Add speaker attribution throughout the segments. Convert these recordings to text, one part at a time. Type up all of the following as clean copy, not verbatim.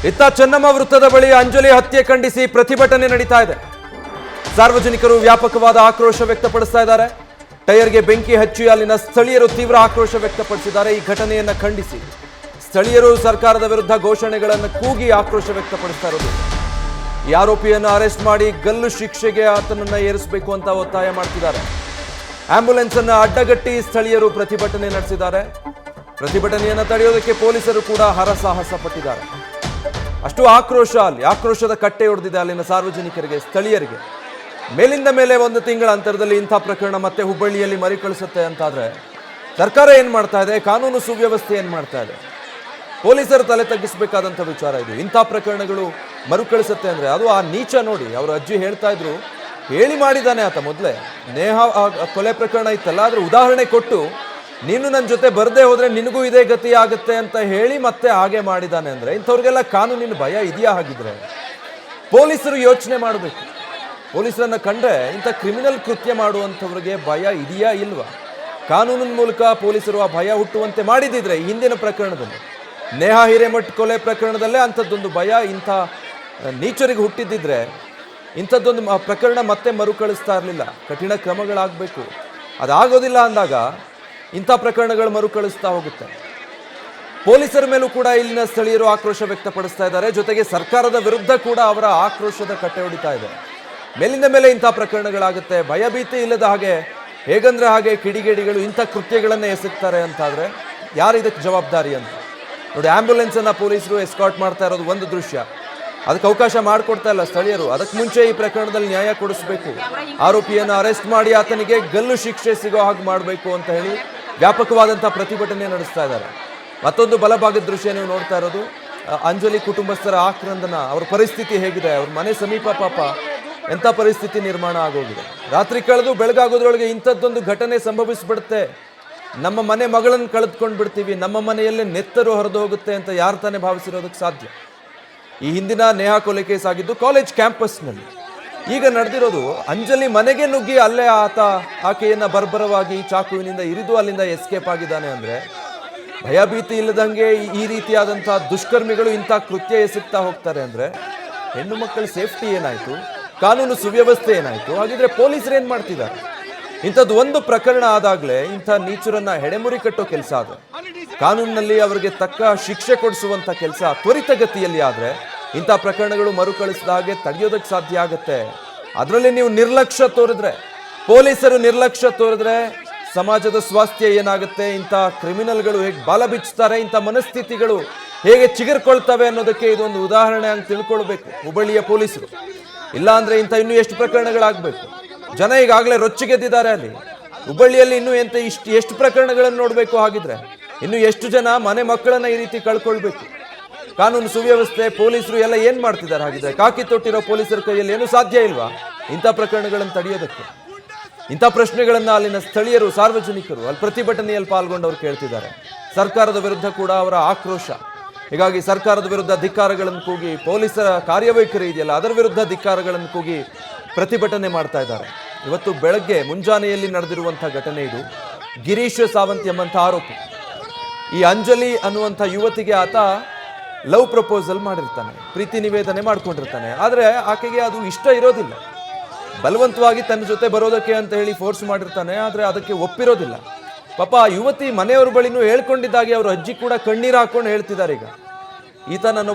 Speaker 1: ಇತ್ತ ಚೆನ್ನಮ್ಮ ವೃತ್ತದ ಬಳಿ ಅಂಜಲಿ ಹತ್ಯೆ ಖಂಡಿಸಿ ಪ್ರತಿಭಟನೆ ನಡೀತಾ ಇದೆ. ಸಾರ್ವಜನಿಕರು ವ್ಯಾಪಕವಾದ ಆಕ್ರೋಶ ವ್ಯಕ್ತಪಡಿಸ್ತಾ ಇದ್ದಾರೆ. ಟೈರ್ಗೆ ಬೆಂಕಿ ಹಚ್ಚಿ ಅಲ್ಲಿನ ಸ್ಥಳೀಯರು ತೀವ್ರ ಆಕ್ರೋಶ ವ್ಯಕ್ತಪಡಿಸಿದ್ದಾರೆ. ಈ ಘಟನೆಯನ್ನ ಖಂಡಿಸಿ ಸ್ಥಳೀಯರು ಸರ್ಕಾರದ ವಿರುದ್ಧ ಘೋಷಣೆಗಳನ್ನು ಕೂಗಿ ಆಕ್ರೋಶ ವ್ಯಕ್ತಪಡಿಸ್ತಾ ಇರೋದು. ಈ ಆರೋಪಿಯನ್ನು ಅರೆಸ್ಟ್ ಮಾಡಿ ಗಲ್ಲು ಶಿಕ್ಷೆಗೆ ಆತನನ್ನ ಏರಿಸಬೇಕು ಅಂತ ಒತ್ತಾಯ ಮಾಡ್ತಿದ್ದಾರೆ. ಆಂಬ್ಯುಲೆನ್ಸ್ ಅನ್ನು ಅಡ್ಡಗಟ್ಟಿ ಸ್ಥಳೀಯರು ಪ್ರತಿಭಟನೆ ನಡೆಸಿದ್ದಾರೆ. ಪ್ರತಿಭಟನೆಯನ್ನು ತಡೆಯೋದಕ್ಕೆ ಪೊಲೀಸರು ಕೂಡ ಹರಸಾಹಸ ಪಟ್ಟಿದ್ದಾರೆ. ಅಷ್ಟು ಆಕ್ರೋಶ, ಅಲ್ಲಿ ಆಕ್ರೋಶದ ಕಟ್ಟೆ ಹೊಡೆದಿದೆ ಅಲ್ಲಿನ ಸಾರ್ವಜನಿಕರಿಗೆ, ಸ್ಥಳೀಯರಿಗೆ. ಮೇಲಿಂದ ಮೇಲೆ ಒಂದು ತಿಂಗಳ ಅಂತರದಲ್ಲಿ ಇಂಥ ಪ್ರಕರಣ ಮತ್ತೆ ಹುಬ್ಬಳ್ಳಿಯಲ್ಲಿ ಮರುಕಳಿಸುತ್ತೆ ಅಂತಾದ್ರೆ ಸರ್ಕಾರ ಏನ್ ಮಾಡ್ತಾ ಇದೆ, ಕಾನೂನು ಸುವ್ಯವಸ್ಥೆ ಏನ್ ಮಾಡ್ತಾ ಇದೆ, ಪೊಲೀಸರು ತಲೆ ತಗ್ಗಿಸಬೇಕಾದಂಥ ವಿಚಾರ ಇದು. ಇಂಥ ಪ್ರಕರಣಗಳು ಮರುಕಳಿಸುತ್ತೆ ಅಂದ್ರೆ ಅದು ಆ ನೀಚ ನೋಡಿ. ಅವ್ರ ಅಜ್ಜಿ ಹೇಳ್ತಾ ಇದ್ರು, ಹೇಳಿ ಮಾಡಿದ್ದಾನೆ ಆತ ಮೊದಲೇ. ನೇಹಾ ಕೊಲೆ ಪ್ರಕರಣ ಇತ್ತಲ್ಲ, ಅದ್ರ ಉದಾಹರಣೆ ಕೊಟ್ಟು ನೀನು ನನ್ನ ಜೊತೆ ಬರದೇ ಹೋದ್ರೆ ನಿನಗೂ ಇದೇ ಗತಿ ಆಗುತ್ತೆ ಅಂತ ಹೇಳಿ ಮತ್ತೆ ಹಾಗೆ ಮಾಡಿದ್ದಾನೆ ಅಂದ್ರೆ ಇಂಥವ್ರಿಗೆಲ್ಲ ಕಾನೂನಿನ ಭಯ ಇದೆಯಾ? ಹಾಗಿದ್ರೆ ಪೊಲೀಸರು ಯೋಚನೆ ಮಾಡಬೇಕು. ಪೊಲೀಸರನ್ನ ಕಂಡ್ರೆ ಇಂಥ ಕ್ರಿಮಿನಲ್ ಕೃತ್ಯ ಮಾಡುವಂಥವ್ರಿಗೆ ಭಯ ಇದೆಯಾ ಇಲ್ವಾ? ಕಾನೂನಿನ ಮೂಲಕ ಪೊಲೀಸರು ಆ ಭಯ ಹುಟ್ಟುವಂತೆ ಮಾಡಿದಿದ್ರೆ ಹಿಂದಿನ ಪ್ರಕರಣದಲ್ಲಿ, ನೇಹಾ ಹಿರೇಮಠ್ ಕೊಲೆ ಪ್ರಕರಣದಲ್ಲೇ ಅಂಥದ್ದೊಂದು ಭಯ ಇಂಥ ನೀಚರಿಗೆ ಹುಟ್ಟಿದ್ದಿದ್ರೆ ಇಂಥದ್ದೊಂದು ಪ್ರಕರಣ ಮತ್ತೆ ಮರುಕಳಿಸ್ತಾ ಇರಲಿಲ್ಲ. ಕಠಿಣ ಕ್ರಮಗಳಾಗಬೇಕು. ಅದಾಗೋದಿಲ್ಲ ಅಂದಾಗ ಇಂಥ ಪ್ರಕರಣಗಳು ಮರುಕಳಿಸ್ತಾ ಹೋಗುತ್ತೆ. ಪೊಲೀಸರ ಮೇಲೂ ಕೂಡ ಇಲ್ಲಿನ ಸ್ಥಳೀಯರು ಆಕ್ರೋಶ ವ್ಯಕ್ತಪಡಿಸ್ತಾ ಇದ್ದಾರೆ. ಜೊತೆಗೆ ಸರ್ಕಾರದ ವಿರುದ್ಧ ಕೂಡ ಅವರ ಆಕ್ರೋಶದ ಕಟ್ಟೆ ಹೊಡಿತಾ ಇದೆ. ಮೇಲಿಂದ ಮೇಲೆ ಇಂಥ ಪ್ರಕರಣಗಳಾಗುತ್ತೆ. ಭಯಭೀತಿ ಇಲ್ಲದ ಹಾಗೆ ಹೇಗಂದ್ರೆ ಹಾಗೆ ಕಿಡಿಗೇಡಿಗಳು ಇಂಥ ಕೃತ್ಯಗಳನ್ನೇ ಎಸಗ್ತಾರೆ ಅಂತಾದ್ರೆ ಯಾರು ಇದಕ್ಕೆ ಜವಾಬ್ದಾರಿ ಅಂತ ನೋಡಿ. ಆಂಬ್ಯುಲೆನ್ಸ್ ಅನ್ನ ಪೊಲೀಸರು ಎಸ್ಕಾರ್ಟ್ ಮಾಡ್ತಾ ಇರೋದು ಒಂದು ದೃಶ್ಯ. ಅದಕ್ಕೆ ಅವಕಾಶ ಮಾಡಿಕೊಡ್ತಾ ಇಲ್ಲ ಸ್ಥಳೀಯರು. ಅದಕ್ಕೆ ಮುಂಚೆ ಈ ಪ್ರಕರಣದಲ್ಲಿ ನ್ಯಾಯ ಕೊಡಿಸಬೇಕು, ಆರೋಪಿಯನ್ನು ಅರೆಸ್ಟ್ ಮಾಡಿ ಆತನಿಗೆ ಗಲ್ಲು ಶಿಕ್ಷೆ ಸಿಗೋ ಹಾಗೆ ಮಾಡಬೇಕು ಅಂತ ಹೇಳಿ ವ್ಯಾಪಕವಾದಂಥ ಪ್ರತಿಭಟನೆ ನಡೆಸ್ತಾ ಇದ್ದಾರೆ. ಮತ್ತೊಂದು ಬಲಭಾಗದ ದೃಶ್ಯ ನೀವು ನೋಡ್ತಾ ಇರೋದು ಅಂಜಲಿ ಕುಟುಂಬಸ್ಥರ ಆಕ್ರಂದನ. ಅವ್ರ ಪರಿಸ್ಥಿತಿ ಹೇಗಿದೆ, ಅವ್ರ ಮನೆ ಸಮೀಪ ಪಾಪ ಎಂಥ ಪರಿಸ್ಥಿತಿ ನಿರ್ಮಾಣ ಆಗೋಗಿದೆ. ರಾತ್ರಿ ಕಳೆದು ಬೆಳಗಾಗೋದ್ರೊಳಗೆ ಇಂಥದ್ದೊಂದು ಘಟನೆ ಸಂಭವಿಸ್ಬಿಡುತ್ತೆ, ನಮ್ಮ ಮನೆ ಮಗಳನ್ನು ಕಳೆದುಕೊಂಡು ಬಿಡ್ತೀವಿ, ನಮ್ಮ ಮನೆಯಲ್ಲೇ ನೆತ್ತರು ಹರಿದು ಹೋಗುತ್ತೆ ಅಂತ ಯಾರು ತಾನೇ ಭಾವಿಸಿರೋದಕ್ಕೆ ಸಾಧ್ಯ? ಈ ಹಿಂದಿನ ನೇಹಾ ಕೊಲೆ ಕೇಸ್ ಆಗಿದ್ದು ಕಾಲೇಜ್ ಕ್ಯಾಂಪಸ್ನಲ್ಲಿ. ಈಗ ನಡೆದಿರೋದು ಅಂಜಲಿ ಮನೆಗೆ ನುಗ್ಗಿ ಅಲ್ಲೇ ಆಕೆಯನ್ನ ಬರ್ಬರವಾಗಿ ಚಾಕುವಿನಿಂದ ಇರಿದು ಅಲ್ಲಿಂದ ಎಸ್ಕೇಪ್ ಆಗಿದ್ದಾನೆ ಅಂದ್ರೆ ಭಯಭೀತಿ ಇಲ್ಲದಂಗೆ ಈ ರೀತಿಯಾದಂಥ ದುಷ್ಕರ್ಮಿಗಳು ಇಂಥ ಕೃತ್ಯ ಎಸಗ್ತಾ ಹೋಗ್ತಾರೆ ಅಂದ್ರೆ ಹೆಣ್ಣು ಮಕ್ಕಳ ಸೇಫ್ಟಿ ಏನಾಯ್ತು, ಕಾನೂನು ಸುವ್ಯವಸ್ಥೆ ಏನಾಯ್ತು? ಹಾಗಿದ್ರೆ ಪೊಲೀಸರು ಏನ್ ಮಾಡ್ತಿದ್ದಾರೆ? ಇಂಥದ್ದು ಒಂದು ಪ್ರಕರಣ ಆದಾಗಲೇ ಇಂಥ ನೀಚರನ್ನ ಹೆಡೆಮುರಿ ಕಟ್ಟೋ ಕೆಲಸ ಅದು. ಕಾನೂನಿನಲ್ಲಿ ಅವರಿಗೆ ತಕ್ಕ ಶಿಕ್ಷೆ ಕೊಡಿಸುವಂಥ ಕೆಲಸ ತ್ವರಿತಗತಿಯಲ್ಲಿ ಆದರೆ ಇಂಥ ಪ್ರಕರಣಗಳು ಮರುಕಳಿಸಿದ ಹಾಗೆ ತಡೆಯೋದಕ್ಕೆ ಸಾಧ್ಯ ಆಗುತ್ತೆ. ಅದರಲ್ಲಿ ನೀವು ನಿರ್ಲಕ್ಷ್ಯ ತೋರಿದ್ರೆ, ಪೊಲೀಸರು ನಿರ್ಲಕ್ಷ್ಯ ತೋರಿದ್ರೆ ಸಮಾಜದ ಸ್ವಾಸ್ಥ್ಯ ಏನಾಗುತ್ತೆ, ಇಂಥ ಕ್ರಿಮಿನಲ್ಗಳು ಹೇಗೆ ಬಾಲ ಬಿಚ್ಚುತ್ತಾರೆ, ಇಂಥ ಮನಸ್ಥಿತಿಗಳು ಹೇಗೆ ಚಿಗುರ್ಕೊಳ್ತವೆ ಅನ್ನೋದಕ್ಕೆ ಇದೊಂದು ಉದಾಹರಣೆ ಅಂತ ತಿಳ್ಕೊಳ್ಬೇಕು ಹುಬ್ಬಳ್ಳಿಯ ಪೊಲೀಸರು. ಇಲ್ಲ ಅಂದ್ರೆ ಇಂಥ ಇನ್ನೂ ಎಷ್ಟು ಪ್ರಕರಣಗಳಾಗಬೇಕು? ಜನ ಈಗಾಗಲೇ ರೊಚ್ಚಿಗೆದ್ದಿದ್ದಾರೆ ಅಲ್ಲಿ ಹುಬ್ಬಳ್ಳಿಯಲ್ಲಿ. ಇನ್ನೂ ಎಷ್ಟು ಪ್ರಕರಣಗಳನ್ನು ನೋಡಬೇಕು? ಹಾಗಿದ್ರೆ ಇನ್ನು ಎಷ್ಟು ಜನ ಮನೆ ಮಕ್ಕಳನ್ನ ಈ ರೀತಿ ಕಳ್ಕೊಳ್ಬೇಕು? ಕಾನೂನು ಸುವ್ಯವಸ್ಥೆ, ಪೊಲೀಸರು ಎಲ್ಲ ಏನ್ ಮಾಡ್ತಿದ್ದಾರೆ? ಹಾಗಿದ್ರೆ ಕಾಕಿ ತೊಟ್ಟಿರೋ ಪೊಲೀಸರ ಕೈಯಲ್ಲಿ ಏನು ಸಾಧ್ಯ ಇಲ್ವಾ ಇಂಥ ಪ್ರಕರಣಗಳನ್ನು ತಡೆಯೋದಕ್ಕೆ? ಇಂಥ ಪ್ರಶ್ನೆಗಳನ್ನ ಅಲ್ಲಿನ ಸ್ಥಳೀಯರು, ಸಾರ್ವಜನಿಕರು, ಅಲ್ಲಿ ಪ್ರತಿಭಟನೆಯಲ್ಲಿ ಪಾಲ್ಗೊಂಡವರು ಕೇಳ್ತಿದ್ದಾರೆ. ಸರ್ಕಾರದ ವಿರುದ್ಧ ಕೂಡ ಅವರ ಆಕ್ರೋಶ. ಹೀಗಾಗಿ ಸರ್ಕಾರದ ವಿರುದ್ಧ ಧಿಕ್ಕಾರಗಳನ್ನು ಕೂಗಿ, ಪೊಲೀಸರ ಕಾರ್ಯವೈಖರಿ ಇದೆಯಲ್ಲ ಅದರ ವಿರುದ್ಧ ಧಿಕ್ಕಾರಗಳನ್ನು ಕೂಗಿ ಪ್ರತಿಭಟನೆ ಮಾಡ್ತಾ ಇದ್ದಾರೆ. ಇವತ್ತು ಬೆಳಗ್ಗೆ ಮುಂಜಾನೆಯಲ್ಲಿ ನಡೆದಿರುವಂಥ ಘಟನೆ ಇದು. ಗಿರೀಶ್ ಸಾವಂತ್ ಎಂಬಂಥ ಆರೋಪಿ ಈ ಅಂಜಲಿ ಅನ್ನುವಂಥ ಯುವತಿಗೆ ಆತ ಲವ್ ಪ್ರಪೋಸಲ್ ಮಾಡಿರ್ತಾನೆ, ಪ್ರೀತಿ ನಿವೇದನೆ ಮಾಡ್ಕೊಂಡಿರ್ತಾನೆ. ಆದರೆ ಆಕೆಗೆ ಅದು ಇಷ್ಟ ಇರೋದಿಲ್ಲ. ಬಲವಂತವಾಗಿ ತನ್ನ ಜೊತೆ ಬರೋದಕ್ಕೆ ಅಂತ ಹೇಳಿ ಫೋರ್ಸ್ ಮಾಡಿರ್ತಾನೆ, ಆದರೆ ಅದಕ್ಕೆ ಒಪ್ಪಿರೋದಿಲ್ಲ. ಪಾಪ ಆ ಯುವತಿ ಮನೆಯವ್ರ ಬಳಿನೂ ಹೇಳ್ಕೊಂಡಿದ್ದಾಗೆ ಅವ್ರ ಅಜ್ಜಿ ಕೂಡ ಕಣ್ಣೀರು ಹಾಕೊಂಡು ಹೇಳ್ತಿದ್ದಾರೆ, ಈಗ ಈತ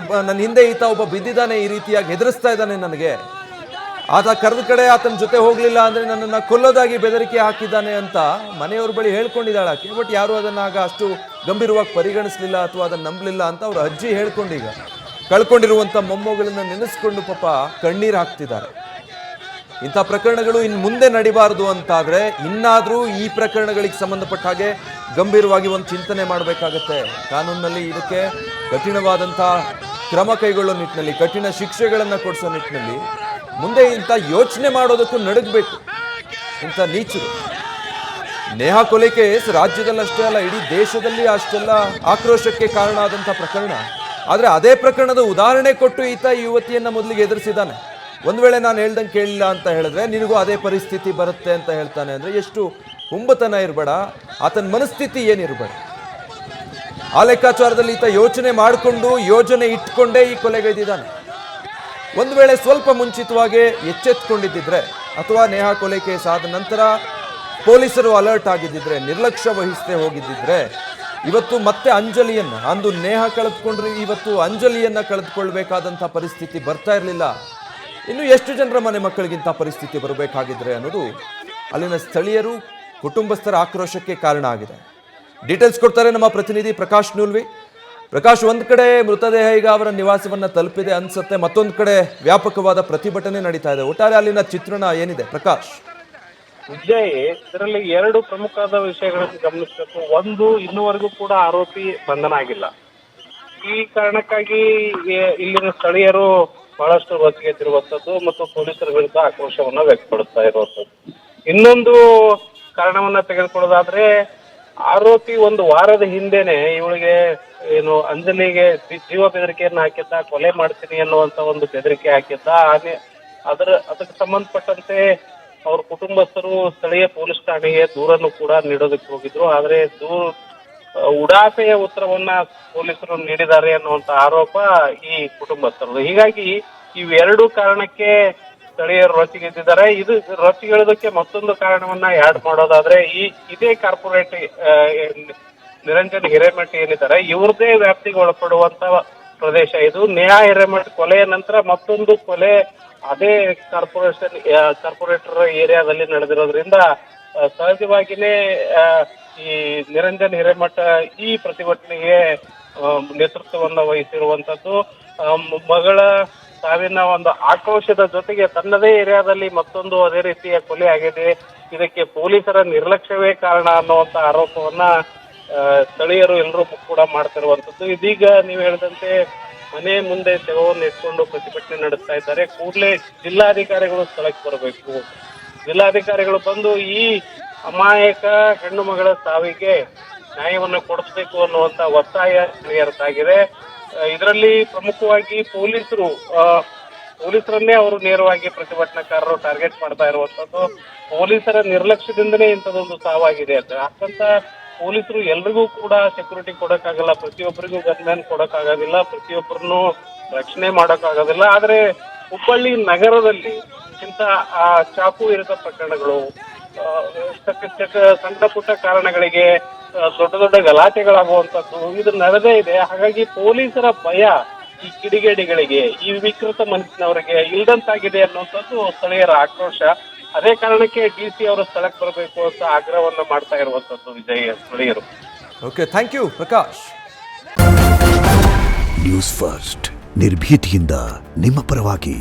Speaker 1: ನನ್ನ ಹಿಂದೆ ಈತ ಒಬ್ಬ ಬಿದ್ದಿದ್ದಾನೆ, ಈ ರೀತಿಯಾಗಿ ಹೆದರಿಸ್ತಾ ಇದ್ದಾನೆ ನನಗೆ, ಆತ ಕರೆದ ಕಡೆ ಆತನ ಜೊತೆ ಹೋಗ್ಲಿಲ್ಲ ಅಂದ್ರೆ ನನ್ನನ್ನು ಕೊಲ್ಲೋದಾಗಿ ಬೆದರಿಕೆ ಹಾಕಿದ್ದಾನೆ ಅಂತ ಮನೆಯವ್ರ ಬಳಿ ಹೇಳ್ಕೊಂಡಿದ್ದಾಳೆ ಆಕೆ. ಬಟ್ ಯಾರು ಅದನ್ನ ಆಗ ಅಷ್ಟು ಗಂಭೀರವಾಗಿ ಪರಿಗಣಿಸಲಿಲ್ಲ ಅಥವಾ ಅದನ್ನ ನಂಬಲಿಲ್ಲ ಅಂತ ಅವ್ರ ಅಜ್ಜಿ ಹೇಳ್ಕೊಂಡು ಈಗ ಕಳ್ಕೊಂಡಿರುವಂಥ ಮೊಮ್ಮಗಳನ್ನ ನೆನೆಸ್ಕೊಂಡು ಪಾಪ ಕಣ್ಣೀರು ಹಾಕ್ತಿದ್ದಾರೆ. ಇಂಥ ಪ್ರಕರಣಗಳು ಇನ್ನು ಮುಂದೆ ನಡಿಬಾರದು ಅಂತಾದ್ರೆ ಇನ್ನಾದರೂ ಈ ಪ್ರಕರಣಗಳಿಗೆ ಸಂಬಂಧಪಟ್ಟ ಹಾಗೆ ಗಂಭೀರವಾಗಿ ಒಂದು ಚಿಂತನೆ ಮಾಡಬೇಕಾಗತ್ತೆ. ಕಾನೂನಿನಲ್ಲಿ ಇದಕ್ಕೆ ಕಠಿಣವಾದಂಥ ಕ್ರಮ ಕೈಗೊಳ್ಳೋ ನಿಟ್ಟಿನಲ್ಲಿ, ಕಠಿಣ ಶಿಕ್ಷೆಗಳನ್ನು ಕೊಡಿಸೋ ನಿಟ್ಟಿನಲ್ಲಿ ಮುಂದೆ ಇಂಥ ಯೋಚನೆ ಮಾಡೋದಕ್ಕೂ ನಡಗಬೇಕು ಇಂಥ ನೀಚರು. ನೇಹಾ ಕೊಲೆ ಕೇಸ್ ರಾಜ್ಯದಲ್ಲಿ ಅಷ್ಟೇ ಅಲ್ಲ, ಇಡೀ ದೇಶದಲ್ಲಿ ಅಷ್ಟೆಲ್ಲ ಆಕ್ರೋಶಕ್ಕೆ ಕಾರಣ ಆದಂಥ ಪ್ರಕರಣ. ಆದರೆ ಅದೇ ಪ್ರಕರಣದ ಉದಾಹರಣೆ ಕೊಟ್ಟು ಈತ ಯುವತಿಯನ್ನ ಮೊದಲಿಗೆ ಎದುರಿಸಿದ್ದಾನೆ. ಒಂದು ವೇಳೆ ನಾನು ಹೇಳ್ದಂಗೆ ಕೇಳಿಲ್ಲ ಅಂತ ಹೇಳಿದ್ರೆ ನಿನಗೂ ಅದೇ ಪರಿಸ್ಥಿತಿ ಬರುತ್ತೆ ಅಂತ ಹೇಳ್ತಾನೆ ಅಂದ್ರೆ ಎಷ್ಟು ಹುಂಬತನ ಇರಬೇಡ, ಆತನ ಮನಸ್ಥಿತಿ ಏನಿರಬೇಡ. ಆ ಲೆಕ್ಕಾಚಾರದಲ್ಲಿ ಈತ ಯೋಜನೆ ಇಟ್ಕೊಂಡೇ ಈ ಕೊಲೆಗೈದಿದ್ದಾನೆ. ಒಂದು ವೇಳೆ ಸ್ವಲ್ಪ ಮುಂಚಿತವಾಗಿ ಎಚ್ಚೆತ್ತುಕೊಂಡಿದ್ದಿದ್ರೆ ಅಥವಾ ನೇಹಾ ಕೊಲೆ ಕೇಸ್ ಆದ ನಂತರ ಪೊಲೀಸರು ಅಲರ್ಟ್ ಆಗಿದ್ದಿದ್ರೆ, ನಿರ್ಲಕ್ಷ್ಯ ವಹಿಸದೆ ಹೋಗಿದ್ದಿದ್ರೆ ಇವತ್ತು ಮತ್ತೆ ಅಂಜಲಿಯನ್ನ, ಅಂದು ನೇಹಾ ಕಳೆದುಕೊಂಡ್ರೆ ಇವತ್ತು ಅಂಜಲಿಯನ್ನ ಕಳೆದುಕೊಳ್ಬೇಕಾದಂಥ ಪರಿಸ್ಥಿತಿ ಬರ್ತಾ ಇರಲಿಲ್ಲ. ಇನ್ನು ಎಷ್ಟು ಜನರ ಮನೆ ಮಕ್ಕಳಿಗಿಂತ ಪರಿಸ್ಥಿತಿ ಬರಬೇಕಾಗಿದ್ರೆ ಅನ್ನೋದು ಅಲ್ಲಿನ ಸ್ಥಳೀಯರು, ಕುಟುಂಬಸ್ಥರ ಆಕ್ರೋಶಕ್ಕೆ ಕಾರಣ ಆಗಿದೆ. ಡೀಟೇಲ್ಸ್ ಕೊಡ್ತಾರೆ ನಮ್ಮ ಪ್ರತಿನಿಧಿ ಪ್ರಕಾಶ್ ನೂಲ್ವಿ. ಪ್ರಕಾಶ್, ಒಂದ್ ಕಡೆ ಮೃತದೇಹ ಈಗ ಅವರ ನಿವಾಸವನ್ನ ತಲುಪಿದೆ ಅನ್ಸುತ್ತೆ, ಮತ್ತೊಂದು ಕಡೆ ವ್ಯಾಪಕವಾದ ಪ್ರತಿಭಟನೆ ನಡೀತಾ ಇದೆ. ಒಟ್ಟಾರೆ ಅಲ್ಲಿನ ಚಿತ್ರಣ ಏನಿದೆ ಪ್ರಕಾಶ್?
Speaker 2: ವಿಜಯ್, ಇದರಲ್ಲಿ ಎರಡು ಪ್ರಮುಖವಾದ ವಿಷಯಗಳನ್ನು ಗಮನಿಸಬೇಕು. ಒಂದು, ಇನ್ನುವರೆಗೂ ಕೂಡ ಆರೋಪಿ ಬಂಧನ ಆಗಿಲ್ಲ. ಈ ಕಾರಣಕ್ಕಾಗಿ ಇಲ್ಲಿನ ಸ್ಥಳೀಯರು ಬಹಳಷ್ಟು ರೊಚ್ಚಿಗೆದ್ದಿರುವಂತದ್ದು ಮತ್ತು ಪೊಲೀಸರ ವಿರುದ್ಧ ಆಕ್ರೋಶವನ್ನ ವ್ಯಕ್ತಪಡಿಸ್ತಾ ಇರುವಂತದ್ದು. ಇನ್ನೊಂದು ಕಾರಣವನ್ನ ತೆಗೆದುಕೊಳ್ಳೋದಾದ್ರೆ, ಆರೋಪಿ ಒಂದು ವಾರದ ಹಿಂದೆನೆ ಇವಳಿಗೆ ಅಂಜಲಿಗೆ ಜೀವ ಬೆದರಿಕೆಯನ್ನ ಹಾಕಿದ್ದ, ಕೊಲೆ ಮಾಡ್ತೀನಿ ಅನ್ನುವಂತ ಒಂದು ಬೆದರಿಕೆ ಹಾಕಿದ್ದ. ಅದಕ್ಕೆ ಸಂಬಂಧಪಟ್ಟಂತೆ ಅವ್ರ ಕುಟುಂಬಸ್ಥರು ಸ್ಥಳೀಯ ಪೊಲೀಸ್ ಠಾಣೆಗೆ ದೂರನ್ನು ಕೂಡ ನೀಡೋದಕ್ಕೆ ಹೋಗಿದ್ರು. ಆದ್ರೆ ಉಡಾಫೆಯ ಉತ್ತರವನ್ನ ಪೊಲೀಸರು ನೀಡಿದ್ದಾರೆ ಅನ್ನುವಂತ ಆರೋಪ ಈ ಕುಟುಂಬಸ್ಥರದು. ಹೀಗಾಗಿ ಇವೆರಡು ಕಾರಣಕ್ಕೆ ಸ್ಥಳೀಯರು ರೊಚ್ಚಿಗೆದ್ದಿದ್ದಾರೆ. ಇದು ರೊಚ್ಚಿಗೆಳೋದಕ್ಕೆ ಮತ್ತೊಂದು ಕಾರಣವನ್ನ ಆಡ್ ಮಾಡೋದಾದ್ರೆ, ಇದೇ ಕಾರ್ಪೊರೇಟ್ ನಿರಂಜನ್ ಹಿರೇಮಠ್ ಏನಿದ್ದಾರೆ, ಇವ್ರದೇ ವ್ಯಾಪ್ತಿಗೆ ಒಳಪಡುವಂತ ಪ್ರದೇಶ ಇದು. ನೇಹಾ ಹಿರೇಮಠ್ ಕೊಲೆಯ ನಂತರ ಮತ್ತೊಂದು ಕೊಲೆ ಅದೇ ಕಾರ್ಪೊರೇಟರ್ ಏರಿಯಾದಲ್ಲಿ ನಡೆದಿರೋದ್ರಿಂದ ಸಹಜವಾಗಿನೇ ಈ ನಿರಂಜನ್ ಹಿರೇಮಠ ಈ ಪ್ರತಿಭಟನೆಗೆ ನೇತೃತ್ವವನ್ನ ವಹಿಸಿರುವಂತದ್ದು. ಮಗಳ ಸಾವಿನ ಒಂದು ಆಕ್ರೋಶದ ಜೊತೆಗೆ ತನ್ನದೇ ಏರಿಯಾದಲ್ಲಿ ಮತ್ತೊಂದು ಅದೇ ರೀತಿಯ ಕೊಲೆ ಆಗಿದೆ, ಇದಕ್ಕೆ ಪೊಲೀಸರ ನಿರ್ಲಕ್ಷ್ಯವೇ ಕಾರಣ ಅನ್ನುವಂತ ಆರೋಪವನ್ನ ಸ್ಥಳೀಯರು ಎಲ್ಲರೂ ಕೂಡ ಮಾಡ್ತಿರುವಂತದ್ದು. ಇದೀಗ ನೀವು ಹೇಳಿದಂತೆ ಮನೆ ಮುಂದೆ ಶವವನ್ನು ಇಟ್ಕೊಂಡು ಪ್ರತಿಭಟನೆ ನಡೆಸ್ತಾ ಇದ್ದಾರೆ. ಕೂಡಲೇ ಜಿಲ್ಲಾಧಿಕಾರಿಗಳು ಸ್ಥಳಕ್ಕೆ ಬರಬೇಕು. ಜಿಲ್ಲಾಧಿಕಾರಿಗಳು ಬಂದು ಈ ಅಮಾಯಕ ಹೆಣ್ಣು ಮಗಳ ಸಾವಿಗೆ ನ್ಯಾಯವನ್ನು ಕೊಡಿಸ್ಬೇಕು ಅನ್ನುವಂತ ಒತ್ತಾಯ ಸ್ಥಳೀಯರದ್ದಾಗಿದೆ. ಇದರಲ್ಲಿ ಪ್ರಮುಖವಾಗಿ ಪೊಲೀಸರನ್ನೇ ಅವರು ನೇರವಾಗಿ ಪ್ರತಿಭಟನಾಕಾರರು ಟಾರ್ಗೆಟ್ ಮಾಡ್ತಾ ಇರುವಂತದ್ದು. ಪೊಲೀಸರ ನಿರ್ಲಕ್ಷ್ಯದಿಂದನೇ ಇಂಥದೊಂದು ಸಾವಾಗಿದೆ ಅಂತ. ಯಾಕಂತ ಪೊಲೀಸರು ಎಲ್ರಿಗೂ ಕೂಡ ಸೆಕ್ಯೂರಿಟಿ ಕೊಡಕ್ಕಾಗಲ್ಲ, ಪ್ರತಿಯೊಬ್ಬರಿಗೂ ಗನ್ಮ್ಯಾನ್ ಕೊಡಕ್ಕಾಗೋದಿಲ್ಲ, ಪ್ರತಿಯೊಬ್ಬರನ್ನು ರಕ್ಷಣೆ ಮಾಡೋಕ್ಕಾಗೋದಿಲ್ಲ. ಆದ್ರೆ ಹುಬ್ಬಳ್ಳಿ ನಗರದಲ್ಲಿ ಇಂಥ ಚಾಕು ಇರಿದ ಪ್ರಕರಣಗಳು, ಸಣ್ಣ ಪುಟ್ಟ ಕಾರಣಗಳಿಗೆ ದೊಡ್ಡ ದೊಡ್ಡ ಗಲಾಟೆಗಳಾಗುವಂತದ್ದು ಇದು ನಡೆದೇ ಇದೆ. ಹಾಗಾಗಿ ಪೊಲೀಸರ ಭಯ ಈ ಕಿಡಿಗೇಡಿಗಳಿಗೆ, ಈ ವಿಕೃತ ಮನಸ್ಸಿನವರಿಗೆ ಇಲ್ದಂತಾಗಿದೆ ಅನ್ನುವಂಥದ್ದು ಸ್ಥಳೀಯರ ಆಕ್ರೋಶ. ಅದೇ ಕಾರಣಕ್ಕೆ DC ಅವರು ಸ್ಥಳಕ್ಕೆ ಬರಬೇಕು ಅಂತ ಆಗ್ರಹವನ್ನ ಮಾಡ್ತಾ ಇರುವಂತದ್ದು ವಿಜಯ್, ಸ್ಥಳೀಯರು.
Speaker 1: Okay, thank you Prakash.
Speaker 3: News First ನಿರ್ಭೀತಿಯಿಂದ ನಿಮ್ಮ ಪರವಾಗಿ.